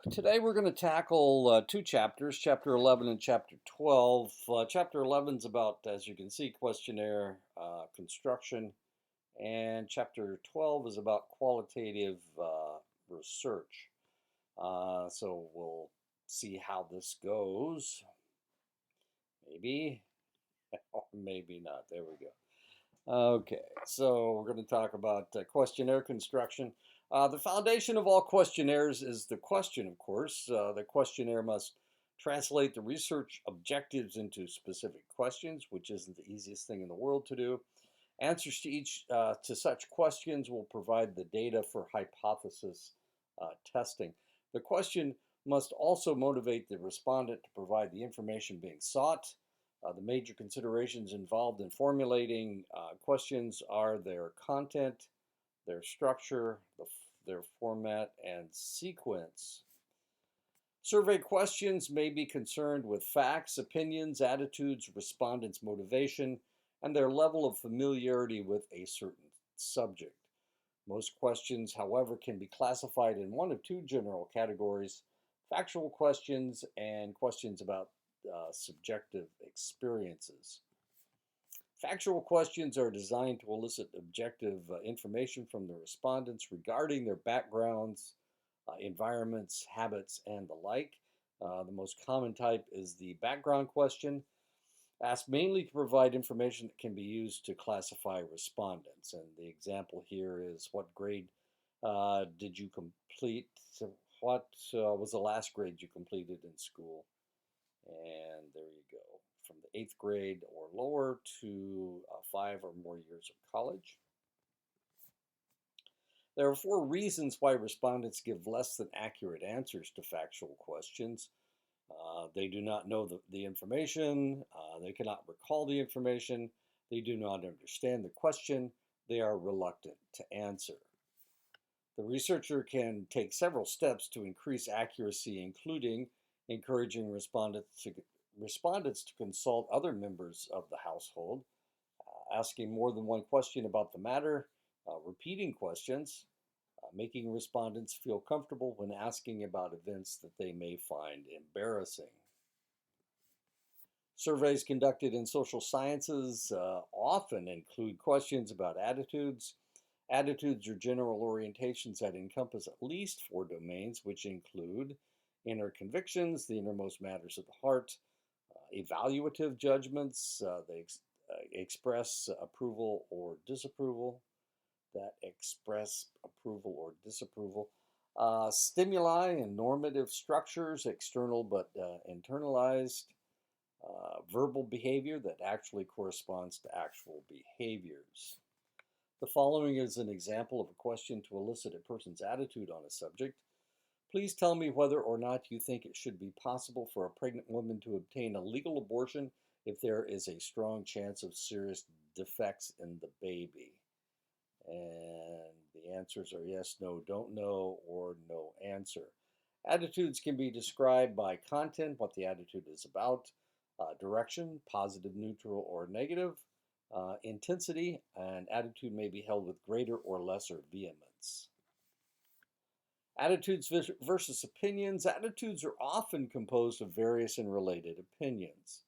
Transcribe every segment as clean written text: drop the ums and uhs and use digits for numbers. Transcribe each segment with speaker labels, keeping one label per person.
Speaker 1: Today we're going to tackle two chapters, Chapter 11 and Chapter 12. Chapter 11 is about, as you can see, questionnaire construction, and Chapter 12 is about qualitative research. So we'll see how this goes. Maybe, or maybe not. There we go. Okay, so we're going to talk about questionnaire construction. The foundation of all questionnaires is the question, of course. The questionnaire must translate the research objectives into specific questions, which isn't the easiest thing in the world to do. Answers to such questions will provide the data for hypothesis testing. The question must also motivate the respondent to provide the information being sought. The major considerations involved in formulating questions are their content, their structure, their format, and sequence. Survey questions may be concerned with facts, opinions, attitudes, respondents' motivation, and their level of familiarity with a certain subject. Most questions, however, can be classified in one of two general categories: factual questions and questions about subjective experiences. Factual questions are designed to elicit objective information from the respondents regarding their backgrounds, environments, habits, and the like. The most common type is the background question, asked mainly to provide information that can be used to classify respondents. And the example here is, what grade did you complete? So what was the last grade you completed in school? And there you go, from the eighth grade or lower to 5 or more years of college. There are four reasons why respondents give less than accurate answers to factual questions. They do not know the information, they cannot recall the information, they do not understand the question, they are reluctant to answer. The researcher can take several steps to increase accuracy, including encouraging respondents to consult other members of the household, asking more than one question about the matter, repeating questions, making respondents feel comfortable when asking about events that they may find embarrassing. Surveys conducted in social sciences often include questions about attitudes. Attitudes are general orientations that encompass at least four domains, which include inner convictions, the innermost matters of the heart, evaluative judgments, they express approval or disapproval, stimuli and normative structures, external but internalized, verbal behavior that actually corresponds to actual behaviors. The following is an example of a question to elicit a person's attitude on a subject. Please tell me whether or not you think it should be possible for a pregnant woman to obtain a legal abortion if there is a strong chance of serious defects in the baby. And the answers are yes, no, don't know, or no answer. Attitudes can be described by content, what the attitude is about, direction, positive, neutral, or negative, intensity, and attitude may be held with greater or lesser vehemence. Attitudes versus opinions. Attitudes are often composed of various and related opinions.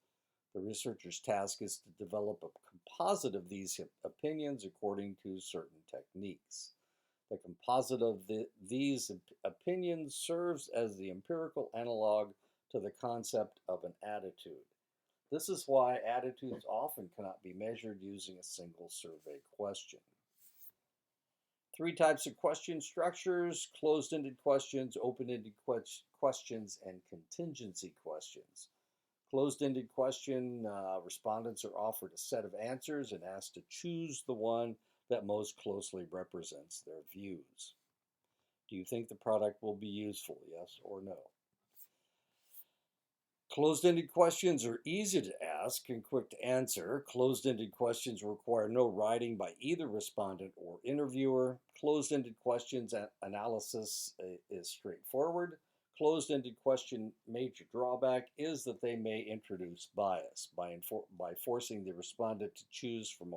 Speaker 1: The researcher's task is to develop a composite of these opinions according to certain techniques. The composite of these opinions serves as the empirical analog to the concept of an attitude. This is why attitudes often cannot be measured using a single survey question. Three types of question structures: closed-ended questions, open-ended questions, and contingency questions. Closed-ended question, respondents are offered a set of answers and asked to choose the one that most closely represents their views. Do you think the product will be useful? Yes or no? Closed-ended questions are easy to ask and quick to answer. Closed-ended questions require no writing by either respondent or interviewer. Closed-ended questions analysis is straightforward. Closed-ended question major drawback is that they may introduce bias by forcing the respondent to choose from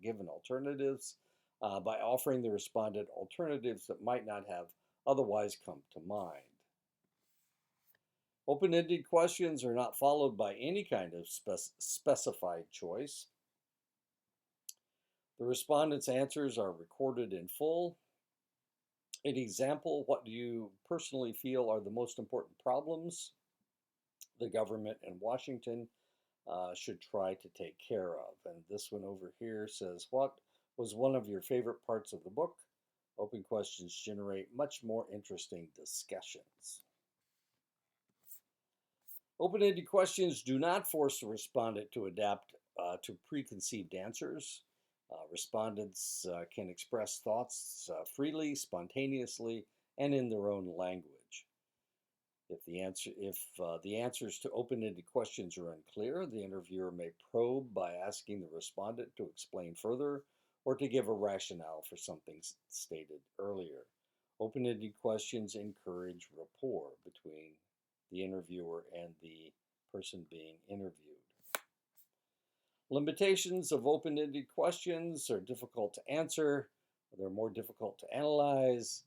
Speaker 1: given alternatives, by offering the respondent alternatives that might not have otherwise come to mind. Open-ended questions are not followed by any kind of specified choice. The respondent's answers are recorded in full. An example, what do you personally feel are the most important problems the government in Washington should try to take care of? And this one over here says, what was one of your favorite parts of the book? Open questions generate much more interesting discussions. Open-ended questions do not force the respondent to adapt to preconceived answers. Respondents can express thoughts freely, spontaneously, and in their own language. If the answers to open-ended questions are unclear, the interviewer may probe by asking the respondent to explain further or to give a rationale for something stated earlier. Open-ended questions encourage rapport between the interviewer and the person being interviewed. Limitations of open-ended questions are difficult to answer. They're more difficult to analyze.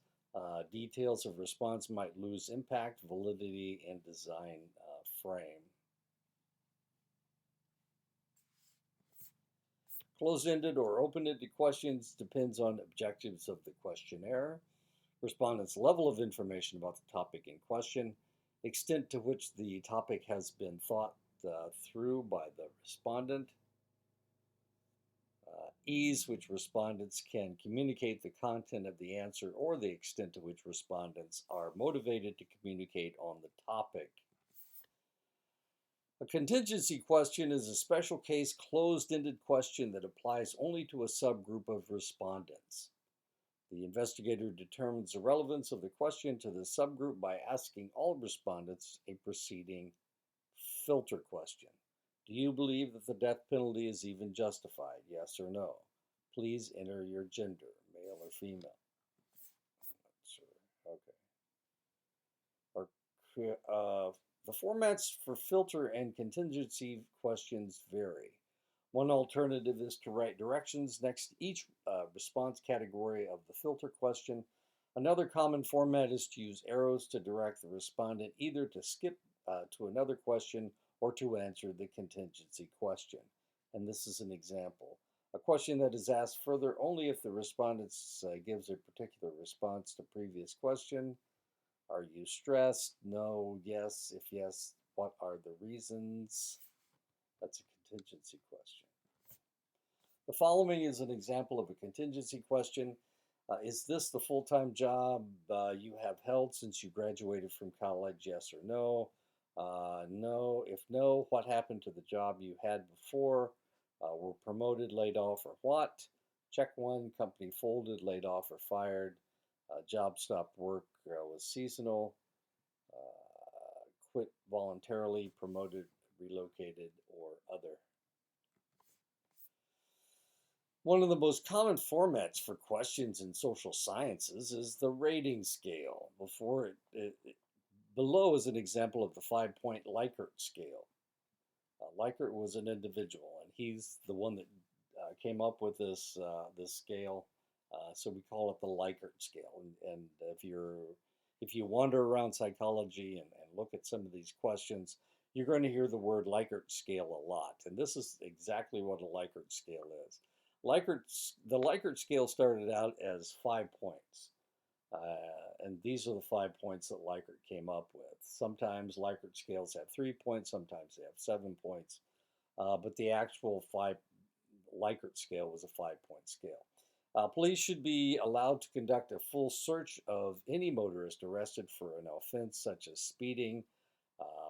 Speaker 1: Details of response might lose impact, validity, and design frame. Closed-ended or open-ended questions depends on objectives of the questionnaire, respondent's level of information about the topic in question, extent to which the topic has been thought through by the respondent, ease which respondents can communicate the content of the answer, or the extent to which respondents are motivated to communicate on the topic. A contingency question is a special case closed-ended question that applies only to a subgroup of respondents. The investigator determines the relevance of the question to the subgroup by asking all respondents a preceding filter question. Do you believe that the death penalty is even justified? Yes or no? Please enter your gender, male or female. Okay. The formats for filter and contingency questions vary. One alternative is to write directions next to each response category of the filter question. Another common format is to use arrows to direct the respondent either to skip to another question or to answer the contingency question. And this is an example. A question that is asked further only if the respondent gives a particular response to previous question. Are you stressed? No. Yes. If yes, what are the reasons? That's a contingency question. The following is an example of a contingency question. Is this the full-time job you have held since you graduated from college? Yes or no? No. If no, what happened to the job you had before? Were promoted, laid off, or what? Check one, company folded, laid off, or fired. Job stopped work, was seasonal. Quit voluntarily, promoted, relocated, or other. One of the most common formats for questions in social sciences is the rating scale. Below is an example of the 5-point Likert scale. Likert was an individual, and he's the one that came up with this scale. So we call it the Likert scale. And if you wander around psychology and look at some of these questions, you're going to hear the word Likert scale a lot. And this is exactly what a Likert scale is. The Likert scale started out as 5 points. And these are the 5 points that Likert came up with. Sometimes Likert scales have 3 points, sometimes they have 7 points. But the actual Likert scale was a 5-point scale. Police should be allowed to conduct a full search of any motorist arrested for an offense such as speeding.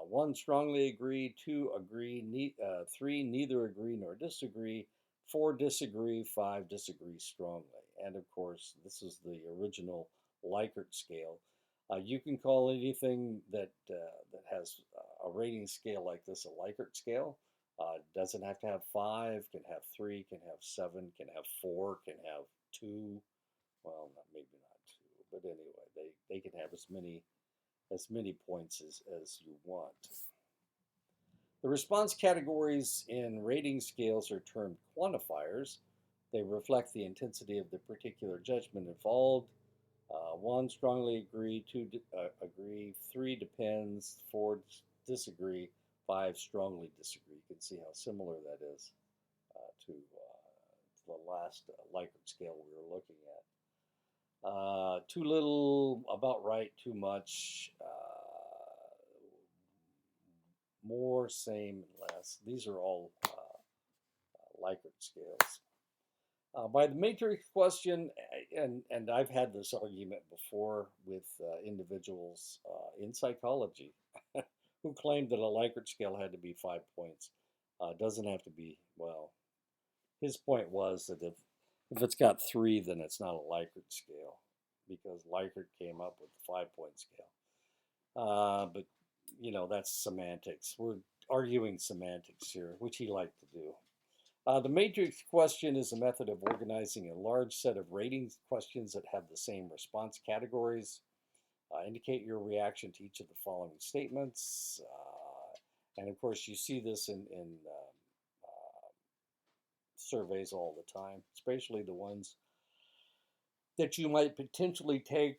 Speaker 1: 1, strongly agree. 2, agree. 3, neither agree nor disagree. 4, disagree. 5, disagree strongly. And of course, this is the original Likert scale. You can call anything that has a rating scale like this a Likert scale. Doesn't have to have 5, can have 3, can have 7, can have 4, can have 2. Well, maybe not 2, but anyway, they can have as many points as you want. The response categories in rating scales are termed quantifiers. They reflect the intensity of the particular judgment involved. One, strongly agree. Two, agree. Three, depends. Four, disagree. Five, strongly disagree. You can see how similar that is to the last Likert scale we were looking at. Too little, about right, too much, more, same, and less. These are all Likert scales. By the matrix question, and I've had this argument before with individuals in psychology who claimed that a Likert scale had to be 5 points. Doesn't have to be. Well, his point was that if it's got three, then it's not a Likert scale because Likert came up with the 5 point scale. But that's semantics. We're arguing semantics here, which he liked to do. The matrix question is a method of organizing a large set of rating questions that have the same response categories. Indicate your reaction to each of the following statements. And of course, you see this in surveys all the time, especially the ones that you might potentially take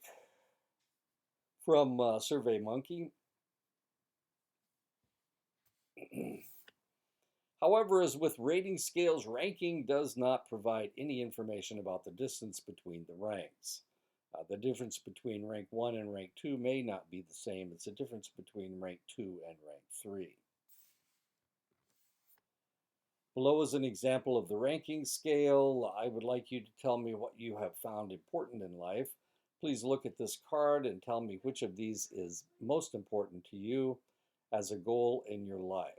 Speaker 1: from SurveyMonkey. However, as with rating scales, ranking does not provide any information about the distance between the ranks. The difference between rank 1 and rank 2 may not be the same as the difference between rank 2 and rank 3. Below is an example of the ranking scale. I would like you to tell me what you have found important in life. Please look at this card and tell me which of these is most important to you as a goal in your life.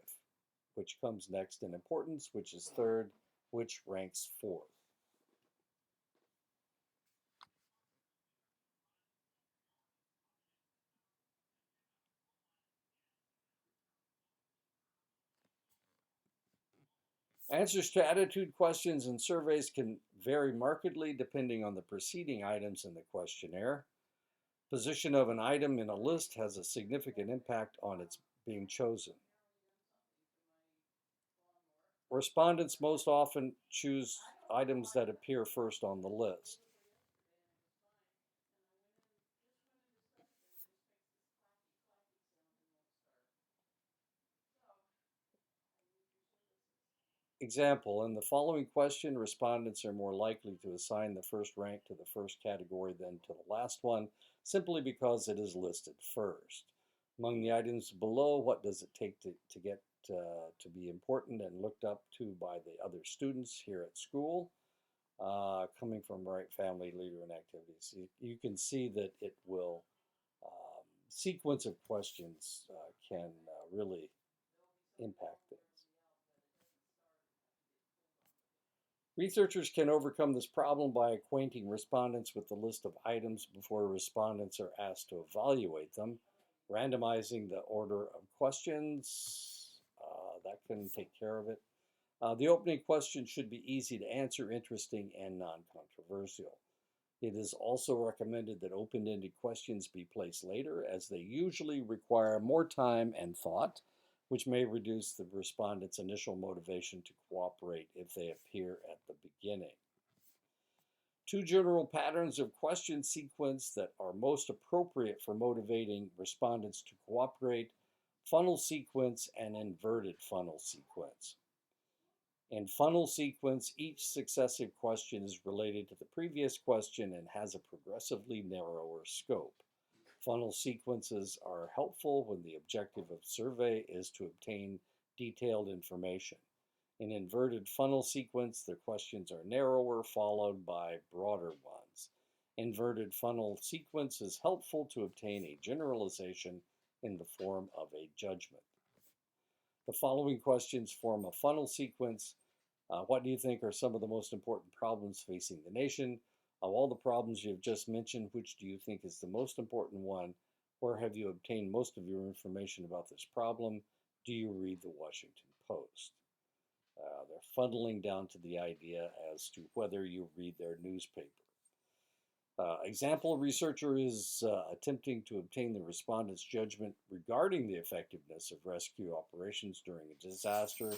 Speaker 1: Which comes next in importance, which is third, which ranks fourth. Answers to attitude questions and surveys can vary markedly depending on the preceding items in the questionnaire. Position of an item in a list has a significant impact on its being chosen. Respondents most often choose items that appear first on the list. Example, in the following question, respondents are more likely to assign the first rank to the first category than to the last one, simply because it is listed first. Among the items below, what does it take to get to be important and looked up to by the other students here at school? Coming from right family, leader, and activities. You can see that it will, sequence of questions can really impact things. Researchers can overcome this problem by acquainting respondents with the list of items before respondents are asked to evaluate them, randomizing the order of questions. That can take care of it. The opening question should be easy to answer, interesting, and non-controversial. It is also recommended that open-ended questions be placed later, as they usually require more time and thought, which may reduce the respondent's initial motivation to cooperate if they appear at the beginning. Two general patterns of question sequence that are most appropriate for motivating respondents to cooperate: funnel sequence and inverted funnel sequence. In funnel sequence, each successive question is related to the previous question and has a progressively narrower scope. Funnel sequences are helpful when the objective of survey is to obtain detailed information. In inverted funnel sequence, the questions are narrower, followed by broader ones. Inverted funnel sequence is helpful to obtain a generalization in the form of a judgment. The following questions form a funnel sequence. What do you think are some of the most important problems facing the nation? Of all the problems you have just mentioned, which do you think is the most important one? Where have you obtained most of your information about this problem? Do you read the Washington Post? They're funneling down to the idea as to whether you read their newspaper. Example, researcher is attempting to obtain the respondent's judgment regarding the effectiveness of rescue operations during a disaster.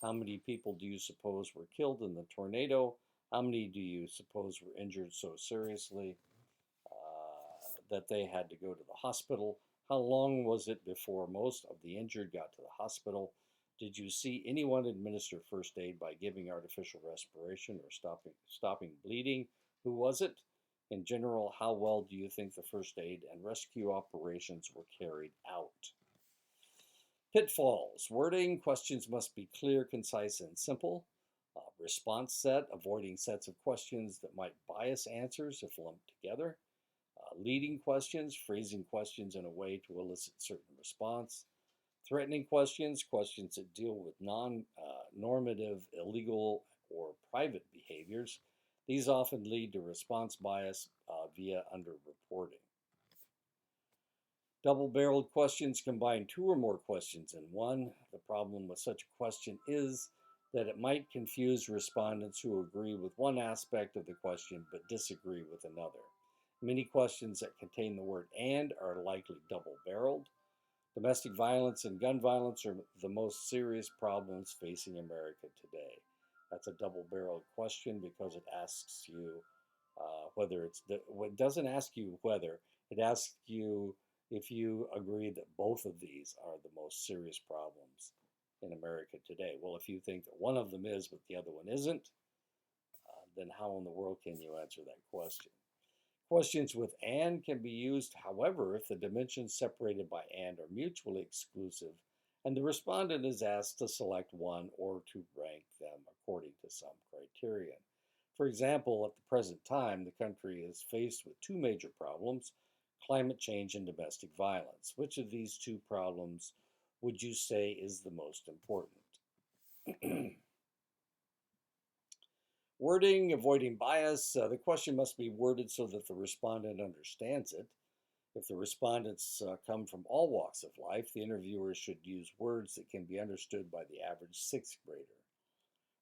Speaker 1: How many people do you suppose were killed in the tornado? How many do you suppose were injured so seriously? that they had to go to the hospital? How long was it before most of the injured got to the hospital? Did you see anyone administer first aid by giving artificial respiration or stopping bleeding? Who was it? In general, how well do you think the first aid and rescue operations were carried out? Pitfalls. Wording. Questions must be clear, concise, and simple. Response set. Avoiding sets of questions that might bias answers if lumped together. Leading questions. Phrasing questions in a way to elicit certain response. Threatening questions. Questions that deal with non-normative, illegal, or private behaviors. These often lead to response bias via underreporting. Double-barreled questions combine two or more questions in one. The problem with such a question is that it might confuse respondents who agree with one aspect of the question but disagree with another. Many questions that contain the word "and" are likely double-barreled. Domestic violence and gun violence are the most serious problems facing America today. That's a double-barreled question because it asks you whether it doesn't ask you whether, it asks you if you agree that both of these are the most serious problems in America today. Well, if you think that one of them is but the other one isn't, then how in the world can you answer that question? Questions with "and" can be used, however, if the dimensions separated by "and" are mutually exclusive and the respondent is asked to select one or to rank them according to some criterion. For example, at the present time, the country is faced with two major problems: climate change and domestic violence. Which of these two problems would you say is the most important? Wording. Avoiding bias. The question must be worded so that the respondent understands it. If the respondents come from all walks of life, the interviewers should use words that can be understood by the average sixth grader.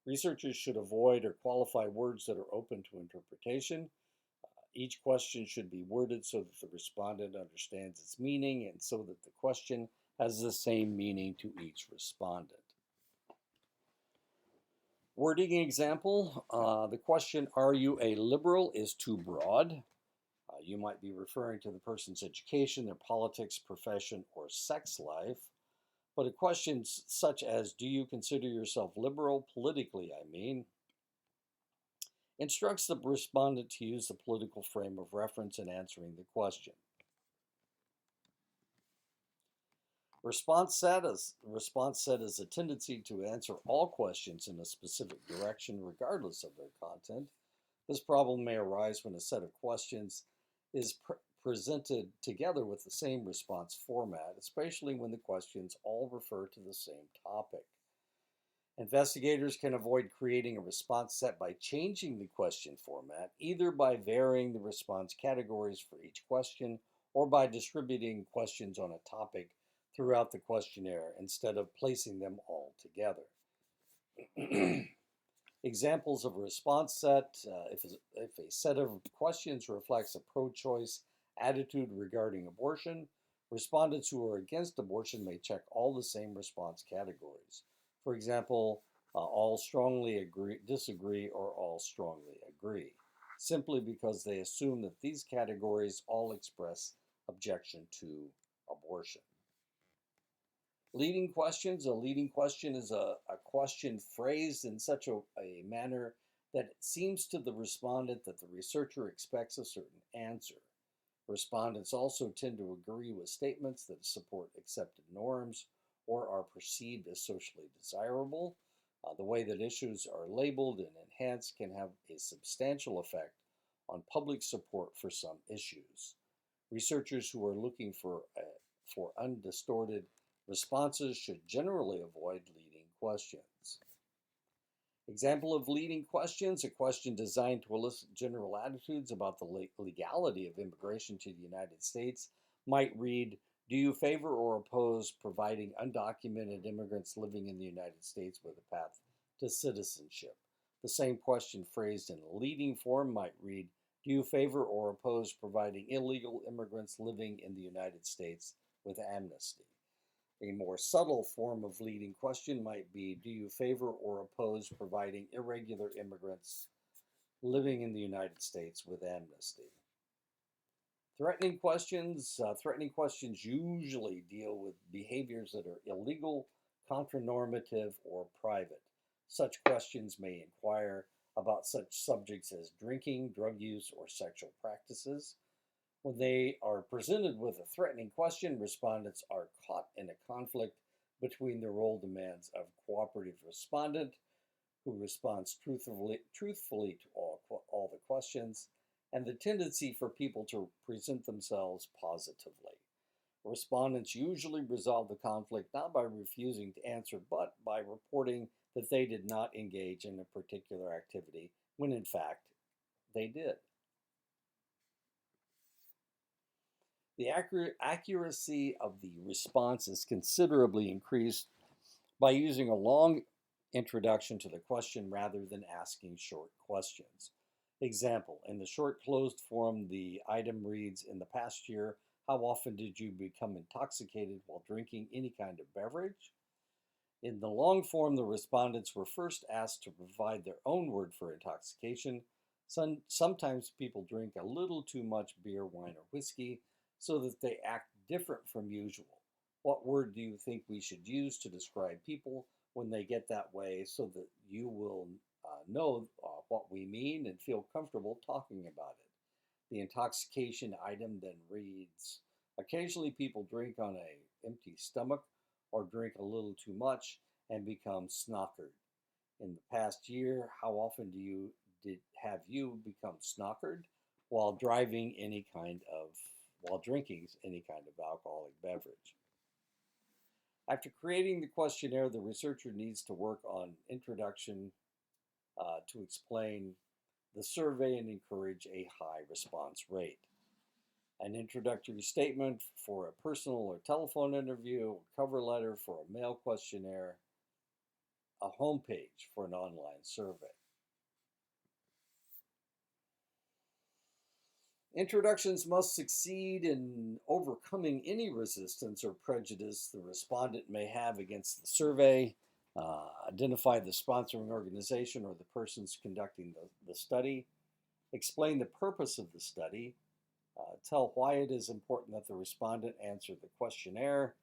Speaker 1: Researchers should avoid or qualify words that are open to interpretation. Each question should be worded so that the respondent understands its meaning and so that the question has the same meaning to each respondent. Wording example. The question, "Are you a liberal?" is too broad. You might be referring to the person's education, their politics, profession, or sex life. But a question such as, "Do you consider yourself liberal politically, I mean," instructs the respondent to use the political frame of reference in answering the question. Response set is a tendency to answer all questions in a specific direction regardless of their content. This problem may arise when a set of questions is presented together with the same response format, especially when the questions all refer to the same topic. Investigators can avoid creating a response set by changing the question format, either by varying the response categories for each question or by distributing questions on a topic throughout the questionnaire instead of placing them all together. Examples of a response set. If a set of questions reflects a pro-choice attitude regarding abortion, respondents who are against abortion may check all the same response categories. For example, all strongly disagree, or all strongly agree, simply because they assume that these categories all express objection to abortion. Leading questions. A leading question is a question phrased in such a manner that it seems to the respondent that the researcher expects a certain answer. Respondents also tend to agree with statements that support accepted norms or are perceived as socially desirable. The way that issues are labeled and enhanced can have a substantial effect on public support for some issues. Researchers who are looking for undistorted responses should generally avoid leading questions. Example of leading questions: a question designed to elicit general attitudes about the legality of immigration to the United States might read, "Do you favor or oppose providing undocumented immigrants living in the United States with a path to citizenship?" The same question phrased in a leading form might read, "Do you favor or oppose providing illegal immigrants living in the United States with amnesty?" A more subtle form of leading question might be, "Do you favor or oppose providing irregular immigrants living in the United States with amnesty?" Threatening questions usually deal with behaviors that are illegal, contranormative, or private. Such questions may inquire about such subjects as drinking, drug use, or sexual practices. When they are presented with a threatening question, respondents are caught in a conflict between the role demands of cooperative respondent, who responds truthfully to all the questions, and the tendency for people to present themselves positively. Respondents usually resolve the conflict not by refusing to answer, but by reporting that they did not engage in a particular activity when in fact they did. The accuracy of the response is considerably increased by using a long introduction to the question rather than asking short questions. Example, in the short closed form, the item reads, in the past year, how often did you become intoxicated while drinking any kind of beverage? In the long form, the respondents were first asked to provide their own word for intoxication. Sometimes people drink a little too much beer, wine, or whiskey so that they act different from usual. What word do you think we should use to describe people when they get that way so that you will know what we mean and feel comfortable talking about it? The intoxication item then reads, occasionally people drink on an empty stomach or drink a little too much and become snockered. In the past year, how often have you become snockered while drinking any kind of alcoholic beverage? After creating the questionnaire, the researcher needs to work on introduction to explain the survey and encourage a high response rate. An introductory statement for a personal or telephone interview, a cover letter for a mail questionnaire, a homepage for an online survey. Introductions must succeed in overcoming any resistance or prejudice the respondent may have against the survey, identify the sponsoring organization or the persons conducting the study, explain the purpose of the study, tell why it is important that the respondent answer the questionnaire,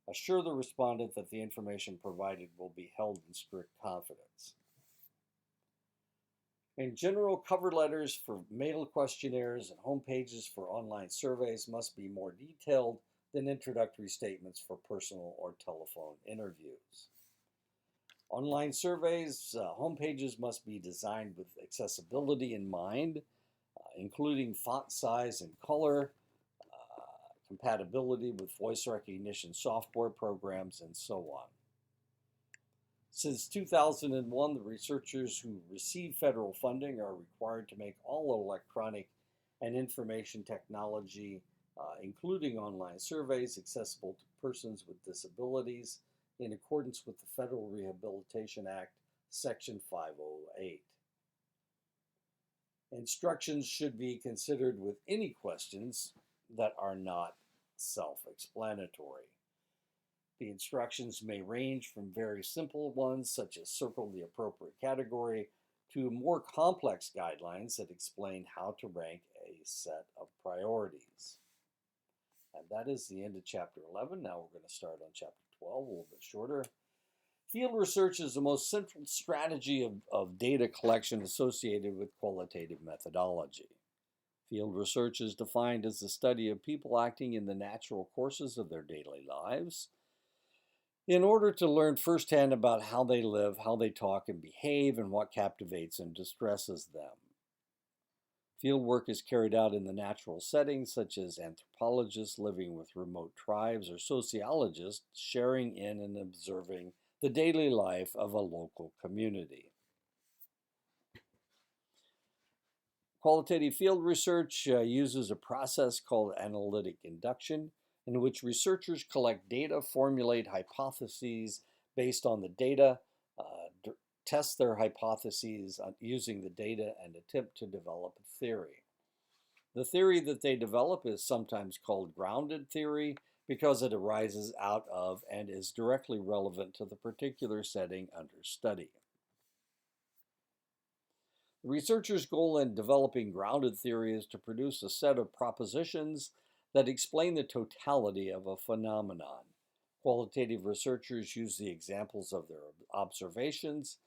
Speaker 1: assure the respondent that the information provided will be held in strict confidence. In general, cover letters for mail questionnaires and home pages for online surveys must be more detailed than introductory statements for personal or telephone interviews. Online surveys, home pages must be designed with accessibility in mind, including font size and color, compatibility with voice recognition software programs, and so on. Since 2001, the researchers who receive federal funding are required to make all electronic and information technology, including online surveys, accessible to persons with disabilities in accordance with the Federal Rehabilitation Act, Section 508. Instructions should be considered with any questions that are not self-explanatory. The instructions may range from very simple ones, such as circle the appropriate category, to more complex guidelines that explain how to rank a set of priorities. And that is the end of Chapter 11. Now we're going to start on Chapter 12, a little bit shorter. Field research is the most central strategy of data collection associated with qualitative methodology. Field research is defined as the study of people acting in the natural courses of their daily lives in order to learn firsthand about how they live, how they talk and behave, and what captivates and distresses them. Field work is carried out in the natural settings, such as anthropologists living with remote tribes or sociologists sharing in and observing the daily life of a local community. Qualitative field research uses a process called analytic induction, in which researchers collect data, formulate hypotheses based on the data, test their hypotheses using the data, and attempt to develop a theory. The theory that they develop is sometimes called grounded theory because it arises out of and is directly relevant to the particular setting under study. The researcher's goal in developing grounded theory is to produce a set of propositions that explain the totality of a phenomenon. Qualitative researchers use the examples of their observations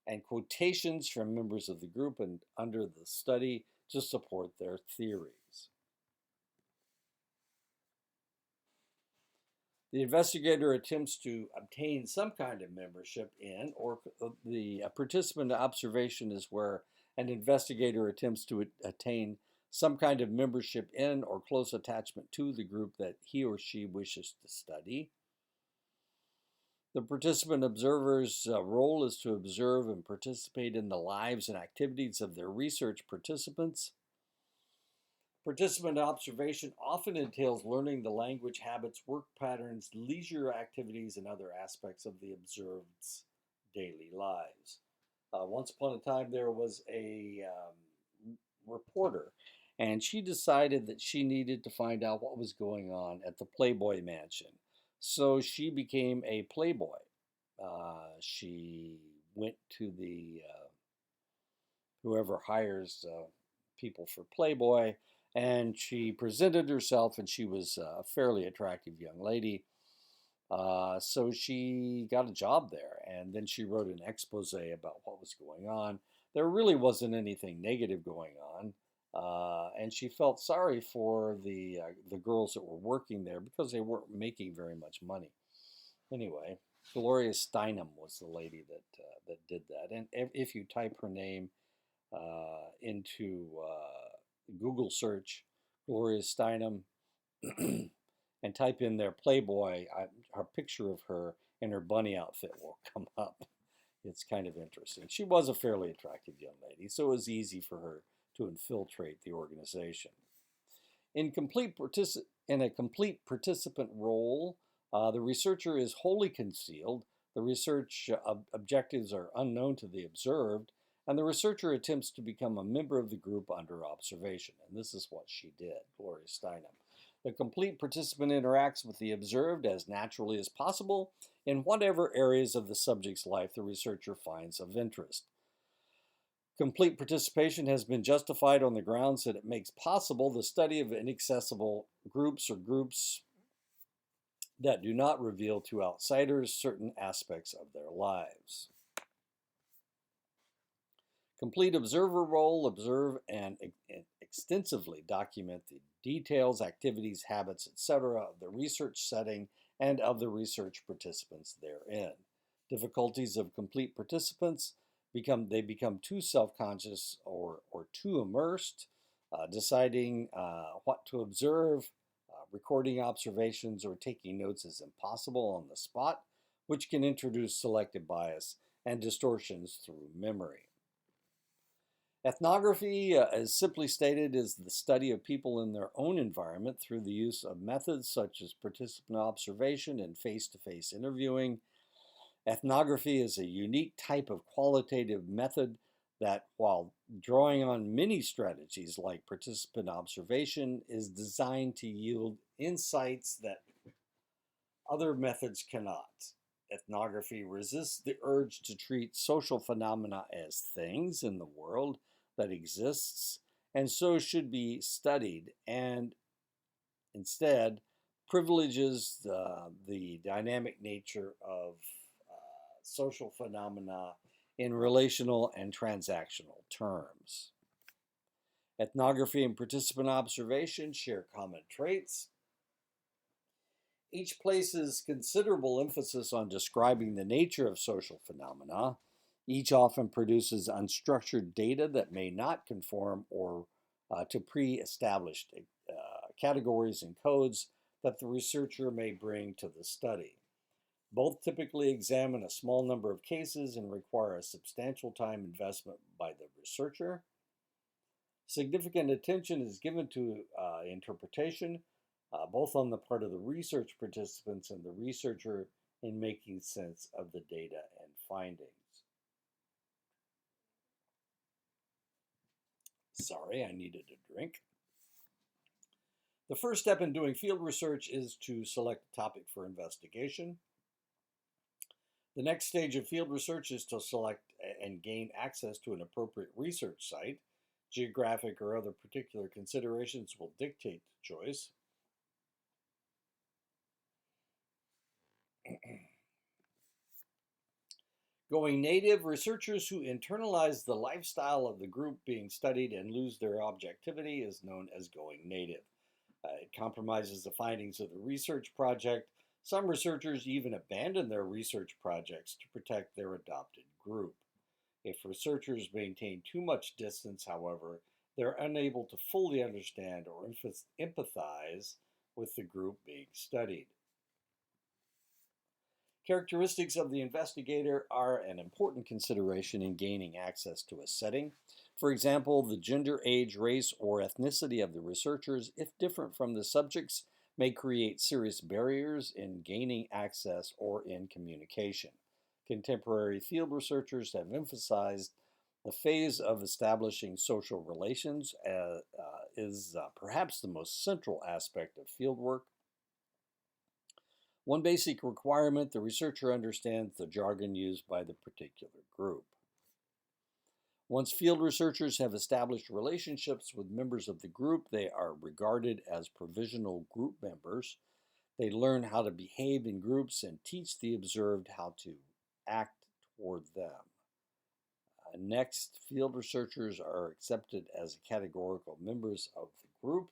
Speaker 1: and quotations from members of the group and under the study to support their theories. The investigator attempts to obtain some kind of membership in, or the participant observation is where an investigator attempts to attain some kind of membership in or close attachment to the group that he or she wishes to study. The participant observer's role is to observe and participate in the lives and activities of their research participants. Participant observation often entails learning the language, habits, work patterns, leisure activities, and other aspects of the observed's daily lives. Once upon a time, there was a reporter, and she decided that she needed to find out what was going on at the Playboy Mansion. So she became a Playboy. She went to the whoever hires people for Playboy, and she presented herself, and she was a fairly attractive young lady. So she got a job there, and then she wrote an expose about what was going on. There really wasn't anything negative going on, and she felt sorry for the girls that were working there because they weren't making very much money. Anyway, Gloria Steinem was the lady that did that, and if you type her name into Google search Gloria Steinem and type in there Playboy, her picture of her in her bunny outfit will come up. It's kind of interesting. She was a fairly attractive young lady, so it was easy for her to infiltrate the organization. In a complete participant role, the researcher is wholly concealed. The research objectives are unknown to the observed, and the researcher attempts to become a member of the group under observation. And this is what she did, Gloria Steinem. The complete participant interacts with the observed as naturally as possible in whatever areas of the subject's life the researcher finds of interest. Complete participation has been justified on the grounds that it makes possible the study of inaccessible groups or groups that do not reveal to outsiders certain aspects of their lives. Complete observer role, observe and extensively document the details, activities, habits, etc. of the research setting and of the research participants therein. Difficulties of complete participants become too self-conscious or too immersed, deciding what to observe, recording observations or taking notes is impossible on the spot, which can introduce selective bias and distortions through memory. Ethnography, as simply stated, is the study of people in their own environment through the use of methods such as participant observation and face-to-face interviewing. Ethnography is a unique type of qualitative method that, while drawing on many strategies like participant observation, is designed to yield insights that other methods cannot. Ethnography resists the urge to treat social phenomena as things in the world that exists and so should be studied, and instead privileges the dynamic nature of social phenomena in relational and transactional terms. Ethnography and participant observation share common traits. Each places considerable emphasis on describing the nature of social phenomena. Each often produces unstructured data that may not conform or to pre-established categories and codes that the researcher may bring to the study. Both typically examine a small number of cases and require a substantial time investment by the researcher. Significant attention is given to interpretation, both on the part of the research participants and the researcher in making sense of the data and findings. Sorry, I needed a drink. The first step in doing field research is to select a topic for investigation. The next stage of field research is to select and gain access to an appropriate research site. Geographic or other particular considerations will dictate the choice. Going native, researchers who internalize the lifestyle of the group being studied and lose their objectivity is known as going native. It compromises the findings of the research project. Some researchers even abandon their research projects to protect their adopted group. If researchers maintain too much distance, however, they're unable to fully understand or empathize with the group being studied. Characteristics of the investigator are an important consideration in gaining access to a setting. For example, the gender, age, race, or ethnicity of the researchers, if different from the subjects, may create serious barriers in gaining access or in communication. Contemporary field researchers have emphasized the phase of establishing social relations is perhaps the most central aspect of fieldwork. One basic requirement, the researcher understands the jargon used by the particular group. Once field researchers have established relationships with members of the group, they are regarded as provisional group members. They learn how to behave in groups and teach the observed how to act toward them. Next, field researchers are accepted as categorical members of the group.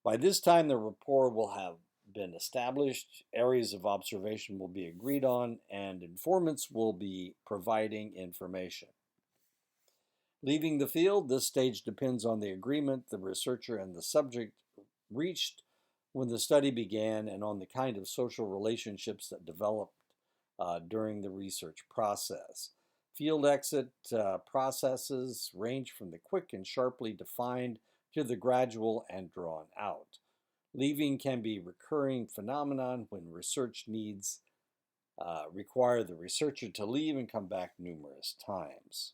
Speaker 1: By this time, the rapport will have been established, areas of observation will be agreed on, and informants will be providing information. Leaving the field, this stage depends on the agreement the researcher and the subject reached when the study began and on the kind of social relationships that developed during the research process. Field exit processes range from the quick and sharply defined to the gradual and drawn out. Leaving can be a recurring phenomenon when research needs require the researcher to leave and come back numerous times.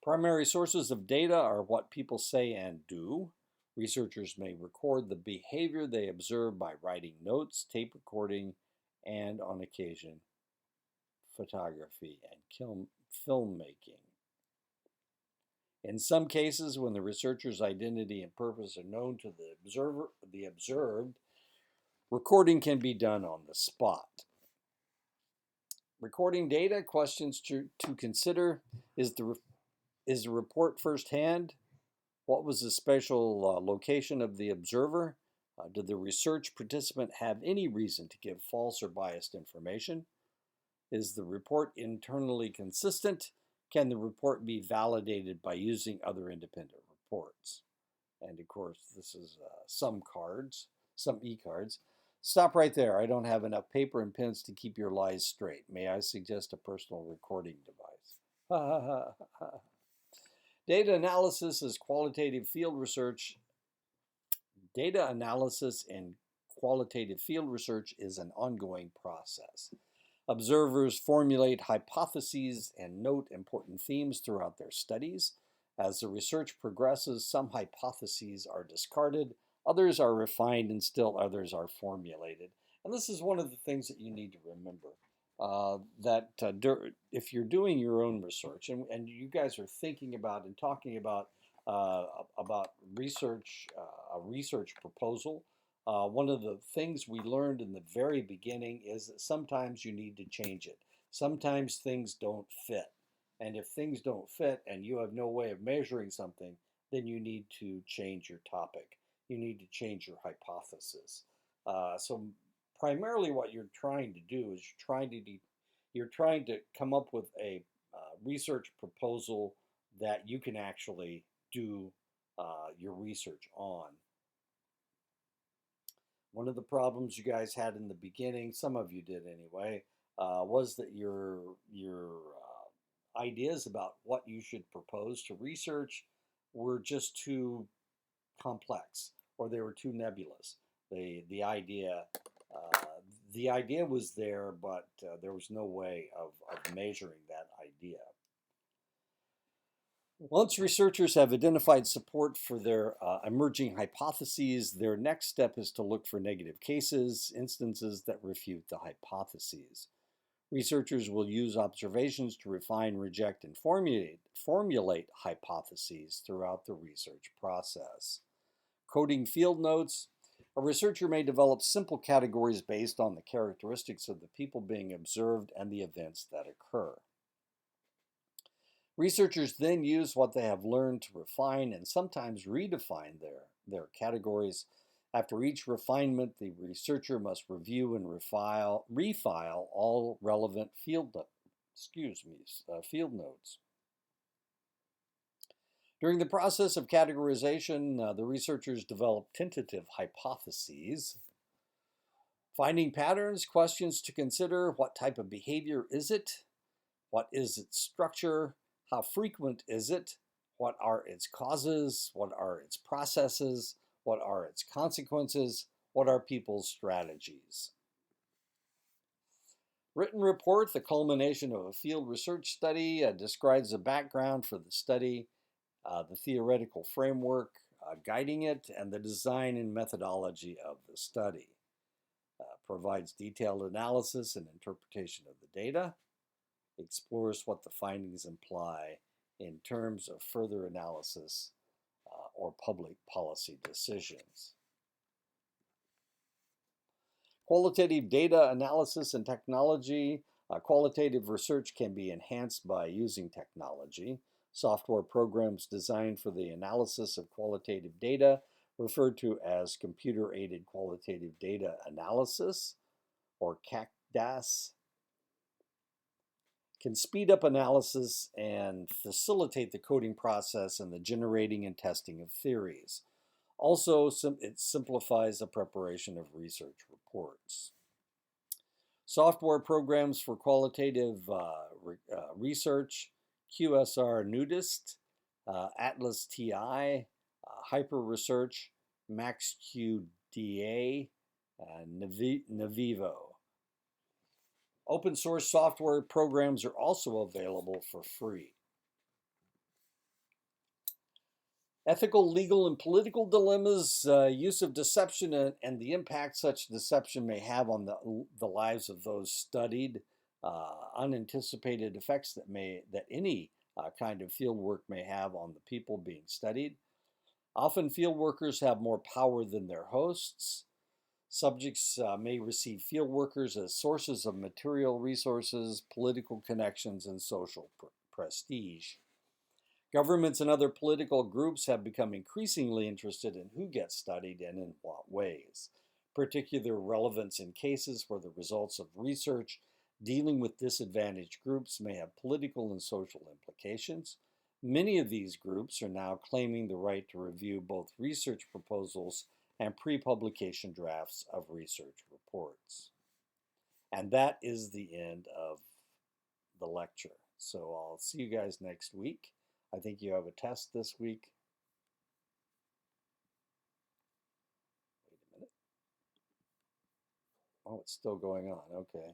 Speaker 1: Primary sources of data are what people say and do. Researchers may record the behavior they observe by writing notes, tape recording, and on occasion, photography and filmmaking. In some cases, when the researcher's identity and purpose are known to the observed, recording can be done on the spot. Recording data, questions to consider: is the report firsthand? What was the spatial location of the observer? Did the research participant have any reason to give false or biased information? Is the report internally consistent? Can the report be validated by using other independent reports? And of course, this is some e-cards. Stop right there. I don't have enough paper and pens to keep your lies straight. May I suggest a personal recording device? Data analysis is qualitative field research. Data analysis in qualitative field research is an ongoing process. Observers formulate hypotheses and note important themes throughout their studies. As the research progresses, some hypotheses are discarded, others are refined, and still others are formulated. And this is one of the things that you need to remember. If you're doing your own research and you guys are thinking about and talking about research, a research proposal, one of the things we learned in the very beginning is that sometimes you need to change it. Sometimes things don't fit. And if things don't fit and you have no way of measuring something, then you need to change your topic. You need to change your hypothesis. So primarily what you're trying to do is you're trying to come up with a research proposal that you can actually do your research on. One of the problems you guys had in the beginning, some of you did anyway, was that your ideas about what you should propose to research were just too complex, or they were too nebulous. The idea was there, but there was no way of measuring that idea. Once researchers have identified support for their emerging hypotheses, their next step is to look for negative cases, instances that refute the hypotheses. Researchers will use observations to refine, reject, and formulate hypotheses throughout the research process. Coding field notes. A researcher may develop simple categories based on the characteristics of the people being observed and the events that occur. Researchers then use what they have learned to refine and sometimes redefine their categories. After each refinement, the researcher must review and refile all relevant field notes. During the process of categorization, the researchers develop tentative hypotheses, finding patterns, questions to consider. What type of behavior is it? What is its structure? How frequent is it? What are its causes? What are its processes? What are its consequences? What are people's strategies? Written report, the culmination of a field research study, describes the background for the study, the theoretical framework guiding it, and the design and methodology of the study. Provides detailed analysis and interpretation of the data, explores what the findings imply in terms of further analysis or public policy decisions. Qualitative data analysis and technology. Qualitative research can be enhanced by using technology. Software programs designed for the analysis of qualitative data, referred to as computer-aided qualitative data analysis, or CACDAS, can speed up analysis and facilitate the coding process and the generating and testing of theories. Also, it simplifies the preparation of research reports. Software programs for qualitative research, QSR Nudist, Atlas TI, Hyper Research, MaxQDA, Navivo. Open source software programs are also available for free. Ethical, legal, and political dilemmas, use of deception and the impact such deception may have on the lives of those studied, unanticipated effects that any kind of field work may have on the people being studied. Often field workers have more power than their hosts. Subjects may receive field workers as sources of material resources, political connections, and social prestige. Governments and other political groups have become increasingly interested in who gets studied and in what ways. Particular relevance in cases where the results of research dealing with disadvantaged groups may have political and social implications. Many of these groups are now claiming the right to review both research proposals and pre-publication drafts of research reports. And that is the end of the lecture. So I'll see you guys next week. I think you have a test this week. Wait a minute. Oh, it's still going on. Okay.